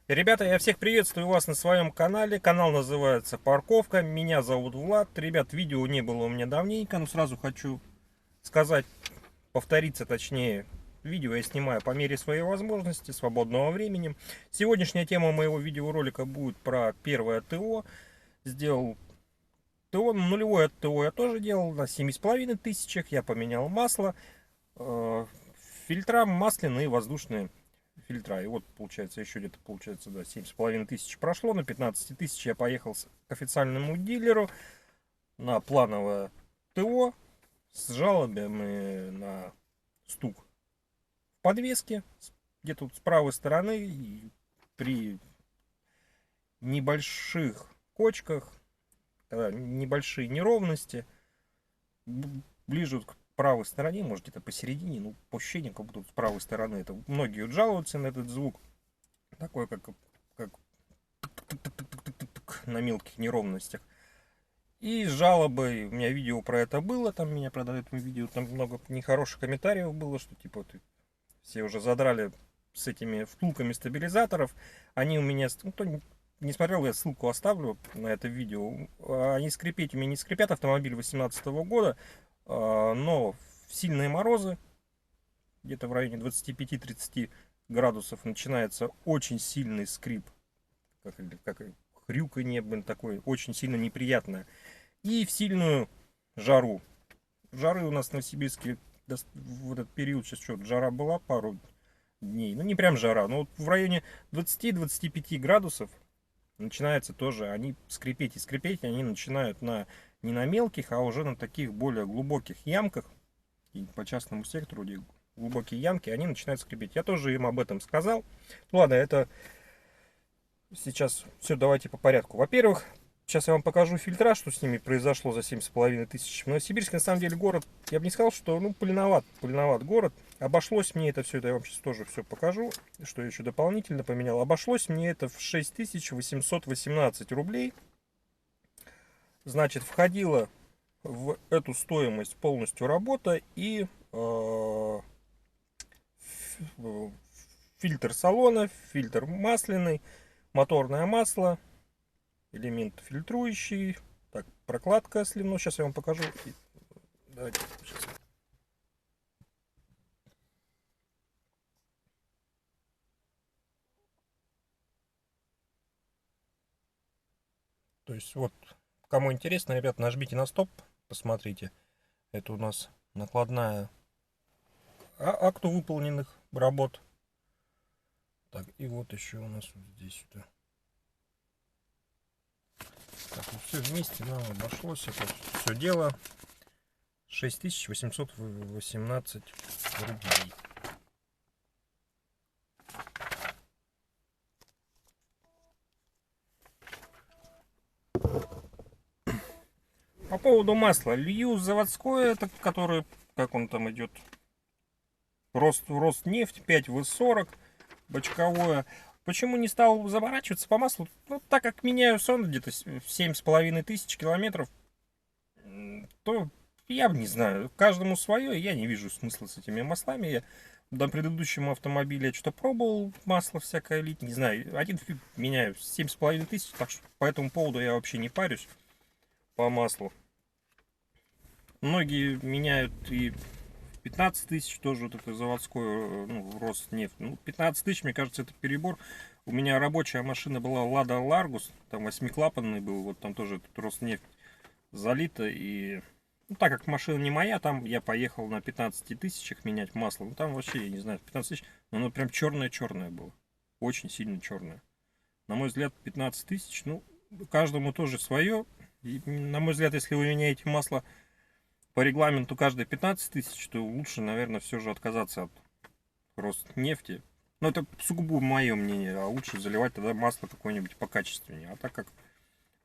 Ребята, я всех приветствую вас на своем канале. Канал называется Парковка. Меня зовут Влад. Ребят, видео не было у меня давненько, но сразу хочу сказать, повториться точнее. Видео я снимаю по мере своей возможности, свободного времени. Сегодняшняя тема моего видеоролика будет про первое ТО. Сделал ТО, нулевое ТО я тоже делал на 7,5 тысячах. Я поменял масло, фильтра масляные и воздушные фильтра. И вот получается еще где-то получается, да, 7,5 тысяч прошло. На 15 тысяч я поехал к официальному дилеру на плановое ТО с жалобами на стук в подвеске где-то с правой стороны. И при небольших кочках, небольшие неровности ближе к правой стороне, может где-то посередине, ну по ощущениям, как будто с правой стороны. Это многие вот жалуются на этот звук, такой как на мелких неровностях. И с жалобой, у меня видео про это было, там меня продают видео, там много нехороших комментариев было, что типа все уже задрали с этими втулками стабилизаторов. Они у меня, ну, кто не смотрел, я ссылку оставлю на это видео. Они скрипеть у меня не скрипят, автомобиль 2018 года, но в сильные морозы, где-то в районе 25-30 градусов, начинается очень сильный скрип, как хрюканье, блин, такое очень сильно неприятное. И в сильную жару. Жары у нас в Новосибирске в этот период, сейчас что, жара была пару дней, ну не прям жара, но вот в районе 20-25 градусов начинается тоже, они скрипеть и скрипеть, они начинают не на мелких, а уже на таких более глубоких ямках, и по частному сектору, где глубокие ямки, они начинают скрипеть. Я тоже им об этом сказал. Ладно, это сейчас все, давайте по порядку. Во-первых, сейчас я вам покажу фильтра, что с ними произошло за 7,5 тысяч. Новосибирск, на самом деле, город, я бы не сказал, что, ну, пыльноват город. Обошлось мне это все, это я вам сейчас тоже все покажу, что я еще дополнительно поменял. Обошлось мне это в 6818 рублей. Значит, входила в эту стоимость полностью работа и фильтр салона, фильтр масляный, моторное масло, элемент фильтрующий, так, прокладка сливной. Сейчас я вам покажу. Давайте, сейчас. То есть вот, кому интересно, ребят, нажмите на стоп, посмотрите. Это у нас накладная акту выполненных работ. Так, и вот еще у нас вот здесь вот. Так, вот все вместе нам обошлось это все дело 6818 рублей. По поводу масла. Лью заводское, это которое, как он там идет, Роснефть 5В40, бочковое. Почему не стал заморачиваться по маслу? Ну, так как меняю сон где-то 7500 километров, то я не знаю, каждому свое, и я не вижу смысла с этими маслами. Я на предыдущем автомобиле что-то пробовал, масло всякое лить, не знаю, один фиг меняю 7500, так что по этому поводу я вообще не парюсь по маслу. Многие меняют и 15 тысяч тоже, вот это заводское, ну, Роснефть. Ну, 15 тысяч, мне кажется, это перебор. У меня рабочая машина была Лада Ларгус, там 8-клапанный был, вот там тоже тут Роснефть залита. И, ну, так как машина не моя, там я поехал на 15 тысячах менять масло. Ну, там вообще, я не знаю, 15 тысяч, но оно прям черное-черное было. Очень сильно черное. На мой взгляд, 15 тысяч, ну, каждому тоже свое. И, на мой взгляд, если вы меняете масло по регламенту каждые 15 тысяч, то лучше, наверное, все же отказаться от Роснефти. Но это сугубо мое мнение, а лучше заливать тогда масло какое-нибудь покачественнее. А так как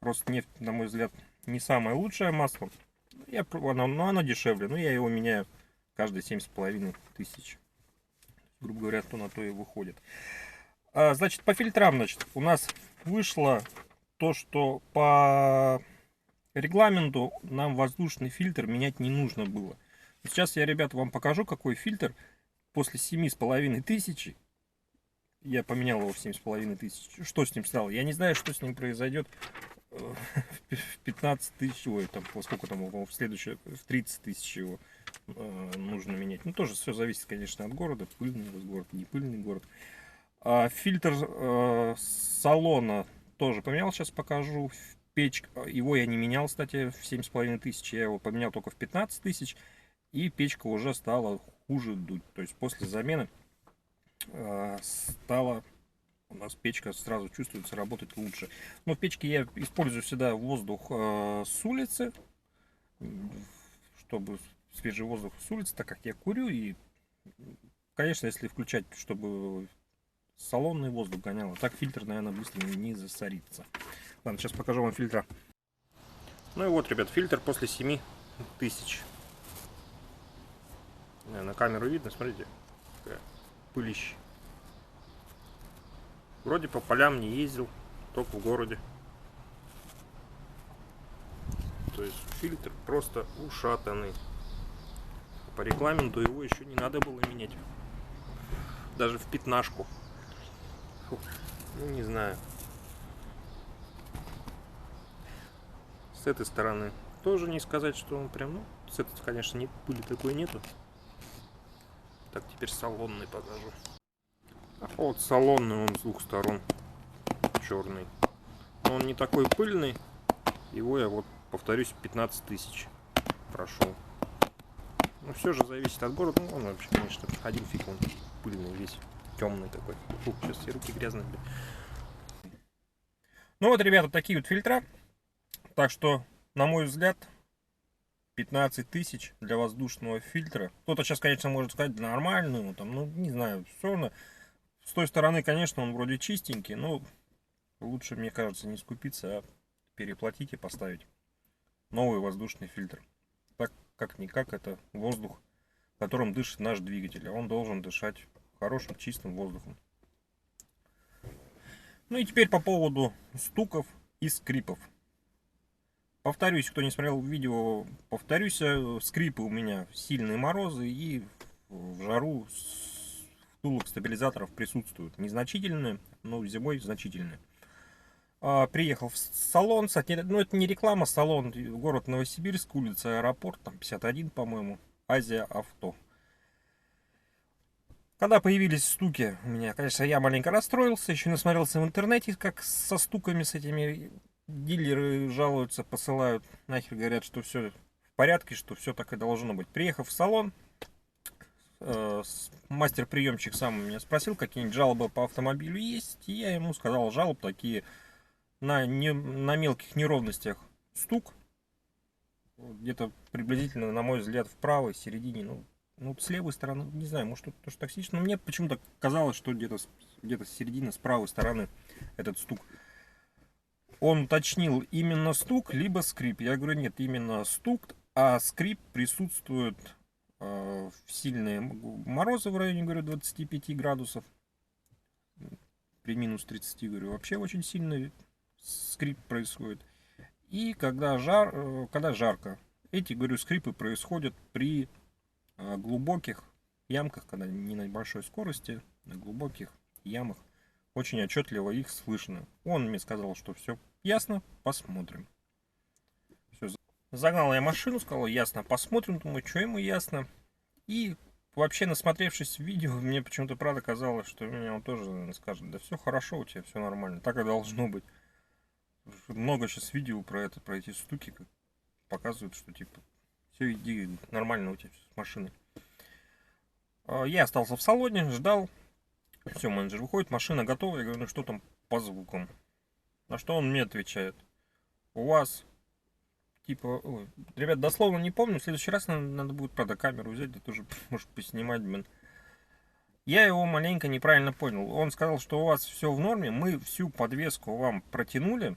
Роснефть, на мой взгляд, не самое лучшее масло, оно дешевле, но я его меняю каждые 7,5 тысяч. Грубо говоря, то на то и выходит. Значит, по фильтрам, значит, у нас вышло то, что по регламенту нам воздушный фильтр менять не нужно было. Сейчас я, ребята, вам покажу, какой фильтр после 7,5 тысяч Я поменял его в 7500. Что с ним стало? Я не знаю, что с ним произойдет в 15 тысяч. Ой, там, сколько там, в следующее, в 30 тысяч его нужно менять. Ну, тоже все зависит, конечно, от города. Пыльный город, не пыльный город. Фильтр салона тоже поменял, сейчас покажу. Печка, его я не менял, кстати, в 7500. Я его поменял только в 15 тысяч. И печка уже стала хуже дуть. То есть после замены стала у нас печка сразу чувствуется работать лучше. Но в печке я использую всегда воздух с улицы, чтобы свежий воздух с улицы, так как я курю. И, конечно, если включать, чтобы салонный воздух гонял, так фильтр, наверное, быстро не засорится. Ладно, сейчас покажу вам фильтра. Ну и вот, ребят, фильтр после 7000. На камеру видно, смотрите, какая пылища. Вроде по полям не ездил, только в городе. То есть фильтр просто ушатанный. По регламенту его еще не надо было менять. Даже в пятнашку. Фу, ну не знаю. С этой стороны тоже не сказать, что он прям, ну, с этой, конечно, не, пыли такой нету. Так, теперь салонный покажу. А вот салонный, он с двух сторон черный. Но он не такой пыльный. Его я вот, повторюсь, 15 тысяч прошел. Но все же зависит от города. Ну, он вообще, конечно, один фиг, он пыльный весь, темный такой. Фу, сейчас все руки грязные. Ну вот, ребята, такие вот фильтра. Так что, на мой взгляд, 15 тысяч для воздушного фильтра. Кто-то сейчас, конечно, может сказать, нормальный, там, ну, не знаю, все равно. С той стороны, конечно, он вроде чистенький, но лучше, мне кажется, не скупиться, а переплатить и поставить новый воздушный фильтр. Так как-никак это воздух, которым дышит наш двигатель, а он должен дышать хорошим чистым воздухом. Ну и теперь по поводу стуков и скрипов. Повторюсь, кто не смотрел видео, повторюсь, скрипы у меня сильные морозы и в жару втулок стабилизаторов присутствуют. Незначительные, но зимой значительные. Приехал в салон, кстати, ну это не реклама, салон, город Новосибирск, улица Аэропорт, там 51, по-моему, Азия Авто. Когда появились стуки, у меня, конечно, я маленько расстроился, еще насмотрелся в интернете, как со стуками, с этими дилеры жалуются, посылают, нахер говорят, что все в порядке, что все так и должно быть. Приехав в салон, мастер-приемщик сам меня спросил, какие-нибудь жалобы по автомобилю есть, и я ему сказал, жалоб такие на мелких неровностях стук, где-то приблизительно, на мой взгляд, в правой середине, ну с левой стороны, не знаю, может это тоже токсично, но мне почему-то казалось, что где-то с середины, с правой стороны этот стук. Он уточнил именно стук, либо скрип. Я говорю, нет, именно стук, а скрип присутствует в сильные морозы в районе, говорю, 25 градусов. При минус 30, говорю, вообще очень сильный скрип происходит. И когда жарко. Эти, говорю, скрипы происходят при глубоких ямках, когда не на большой скорости, на глубоких ямах. Очень отчетливо их слышно. Он мне сказал, что все ясно, посмотрим. Все. Загнал я машину, сказал, ясно, посмотрим. Думаю, что ему ясно. И вообще, насмотревшись в видео, мне почему-то правда казалось, что меня он тоже, наверное, скажет, да все хорошо у тебя, все нормально. Так и должно быть. Много сейчас видео про это, про эти стуки, как показывают, что типа все иди нормально у тебя с машиной. Я остался в салоне, ждал. Все, менеджер выходит, машина готова. Я говорю, ну что там по звукам? На что он мне отвечает? У вас, типа, ой, ребят, дословно не помню. В следующий раз надо будет, правда, камеру взять, да тоже, может, поснимать, блин. Я его маленько неправильно понял. Он сказал, что у вас все в норме, мы всю подвеску вам протянули,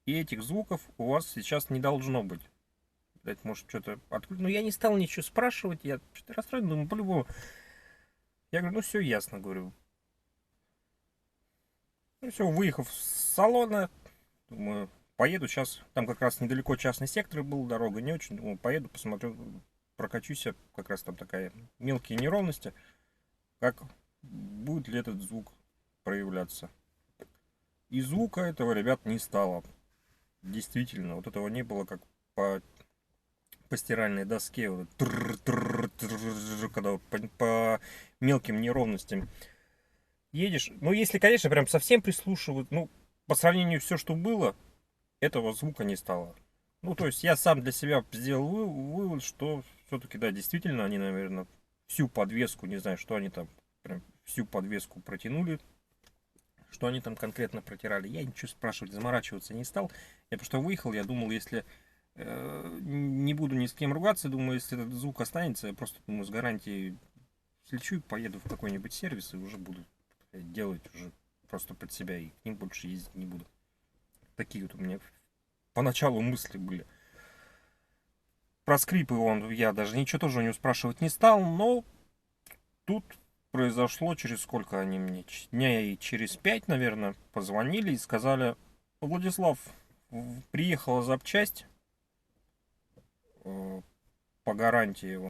и этих звуков у вас сейчас не должно быть. Видать, может, что-то открыть. Но я не стал ничего спрашивать, я что-то расстроен, думаю, по-любому. Я говорю, ну все ясно, говорю. Ну все, выехав с салона, думаю, поеду сейчас, там как раз недалеко частный сектор был, дорога не очень, думаю, поеду, посмотрю, прокачусь, как раз там такая мелкие неровности, как будет ли этот звук проявляться. И звука этого, ребят, не стало. Действительно, вот этого не было, как по стиральной доске, вот, когда вот по мелким неровностям едешь. Ну, если, конечно, прям совсем прислушивать, ну, по сравнению все, что было, этого звука не стало. Ну, то есть я сам для себя сделал вывод, что все-таки, да, действительно, они, наверное, всю подвеску, не знаю, что они там, прям всю подвеску протянули, что они там конкретно протирали. Я ничего спрашивать, заморачиваться не стал. Я просто выехал, я думал, если не буду ни с кем ругаться, думаю, если этот звук останется, я просто, думаю, с гарантией слечу и поеду в какой-нибудь сервис и уже буду делать уже просто под себя и к ним больше ездить не буду. Такие вот у меня поначалу мысли были. Про скрипы я даже ничего тоже у него спрашивать не стал, но тут произошло через сколько они мне, дня и через 5, наверное, позвонили и сказали: Владислав, приехала запчасть по гарантии.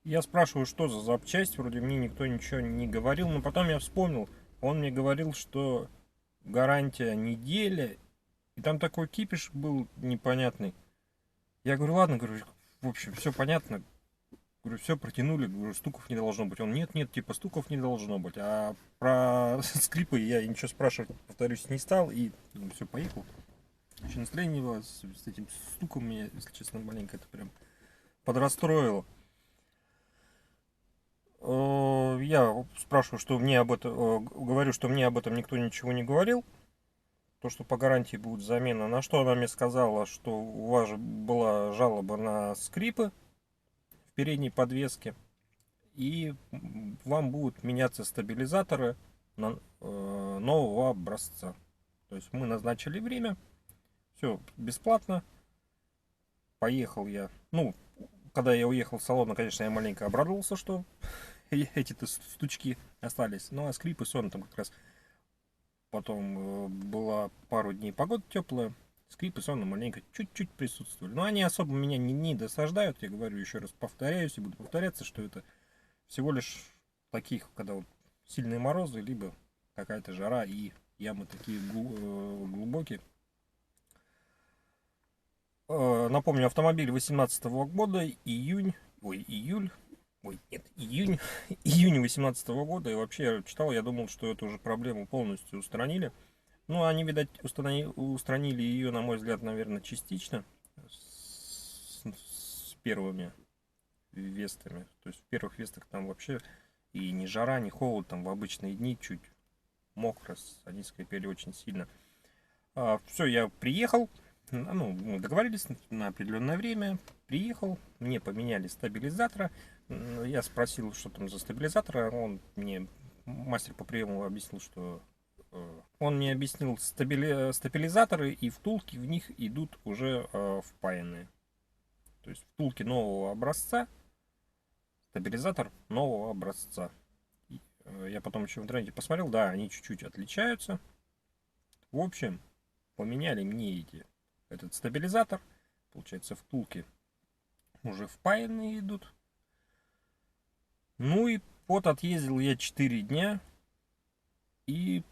Я спрашиваю, что за запчасть, вроде мне никто ничего не говорил, но потом я вспомнил, он мне говорил, что гарантия неделя, и там такой кипиш был непонятный. Я говорю, ладно, говорю, в общем, все понятно. Говорю, все протянули, говорю, стуков не должно быть. Он, нет, типа, стуков не должно быть. А про скрипы я ничего спрашивать, повторюсь, не стал. И все, поехал. Еще настроение было с этим стуком меня, если честно, маленько это прям подрастроило. Я спрашиваю, что мне об этом, говорю, что мне об этом никто ничего не говорил. То, что по гарантии будет замена. На что она мне сказала, что у вас была жалоба на скрипы в передней подвеске. И вам будут меняться стабилизаторы нового образца. То есть мы назначили время. Все бесплатно. Поехал я. Ну, когда я уехал в салон, конечно, я маленько обрадовался, что эти-то стучки остались. Ну, а скрип и сон там как раз потом была пару дней погода теплая. Скрип и сон маленько чуть-чуть присутствовали. Но они особо меня не досаждают. Я говорю, еще раз повторяюсь и буду повторяться, что это всего лишь таких, когда вот сильные морозы, либо какая-то жара и ямы такие глубокие. Напомню, автомобиль 2018 года, июнь 2018 года. И вообще я читал, я думал, что эту уже проблему полностью устранили. Ну, они, видать, устранили ее, на мой взгляд, наверное, частично с первыми вестами. То есть в первых вестах там вообще и ни жара, ни холод, там в обычные дни чуть мокро, они скрипели очень сильно. Все, я приехал, ну, мы договорились на определенное время, приехал, мне поменяли стабилизатора, я спросил, что там за стабилизатор, он мне, мастер по приему, объяснил, что он мне объяснил стабилизаторы, и втулки в них идут уже впаянные. То есть втулки нового образца, стабилизатор нового образца. Я потом еще в интернете посмотрел, да, они чуть-чуть отличаются. В общем, поменяли мне этот стабилизатор. Получается, втулки уже впаянные идут. Ну и вот отъездил я 4 дня. И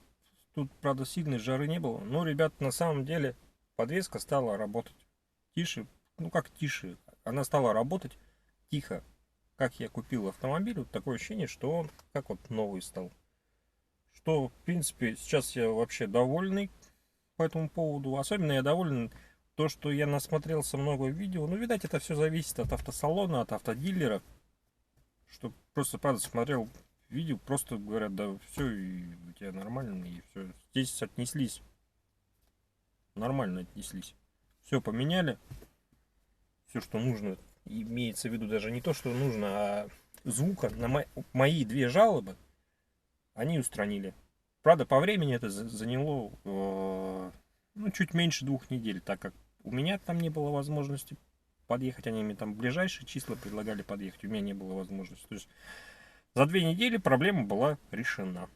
тут, правда, сильной жары не было. Но, ребят, на самом деле подвеска стала работать тише. Ну как тише? Она стала работать тихо. Как я купил автомобиль, вот такое ощущение, что он как вот новый стал. Что, в принципе, сейчас я вообще довольный по этому поводу. Особенно я доволен то, что я насмотрелся много видео. Ну, видать, это все зависит от автосалона, от автодилера. Что просто, правда, смотрел видео, просто говорят, да все, и у тебя нормально, и все. Здесь отнеслись. Нормально отнеслись. Все поменяли. Все, что нужно. Имеется в виду даже не то, что нужно, а звука на мои 2 жалобы они устранили. Правда, по времени это заняло ну, чуть меньше 2 недель, так как у меня там не было возможности подъехать. Они мне там ближайшие числа предлагали подъехать, у меня не было возможности. То есть за 2 недели проблема была решена.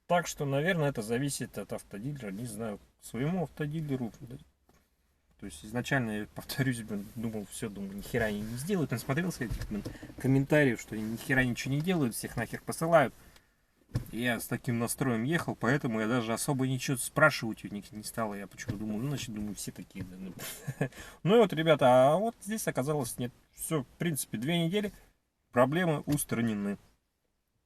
Так что, наверное, это зависит от автодилера. Не знаю, своему автодилеру. То есть изначально, я повторюсь, думал, все, думаю, нихера они не сделают. Насмотрелся этих комментариев, что они нихера ничего не делают, всех нахер посылают. Я с таким настроем ехал, поэтому я даже особо ничего спрашивать у них не стал. Я почему-то думаю, ну, значит, думаю, все такие. Да, ну. Ну и вот, ребята, а вот здесь оказалось нет. Все, в принципе, 2 недели, проблемы устранены.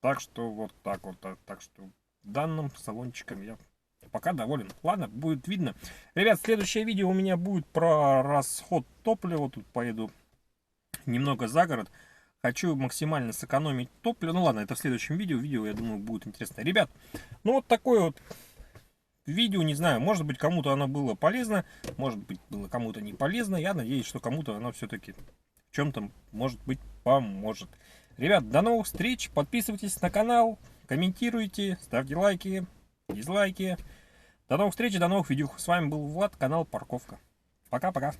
Так что вот так вот. Так что данным салончиком я пока доволен. Ладно, будет видно. Ребят, следующее видео у меня будет про расход топлива. Тут поеду немного за город. Хочу максимально сэкономить топливо. Ну ладно, это в следующем видео. Видео, я думаю, будет интересно. Ребят, ну вот такое вот видео, не знаю, может быть, кому-то оно было полезно, может быть, было кому-то не полезно. Я надеюсь, что кому-то оно все-таки в чем-то, может быть, поможет. Ребят, до новых встреч. Подписывайтесь на канал, комментируйте, ставьте лайки, дизлайки. До новых встреч, до новых видео. С вами был Влад, канал Парковка. Пока-пока.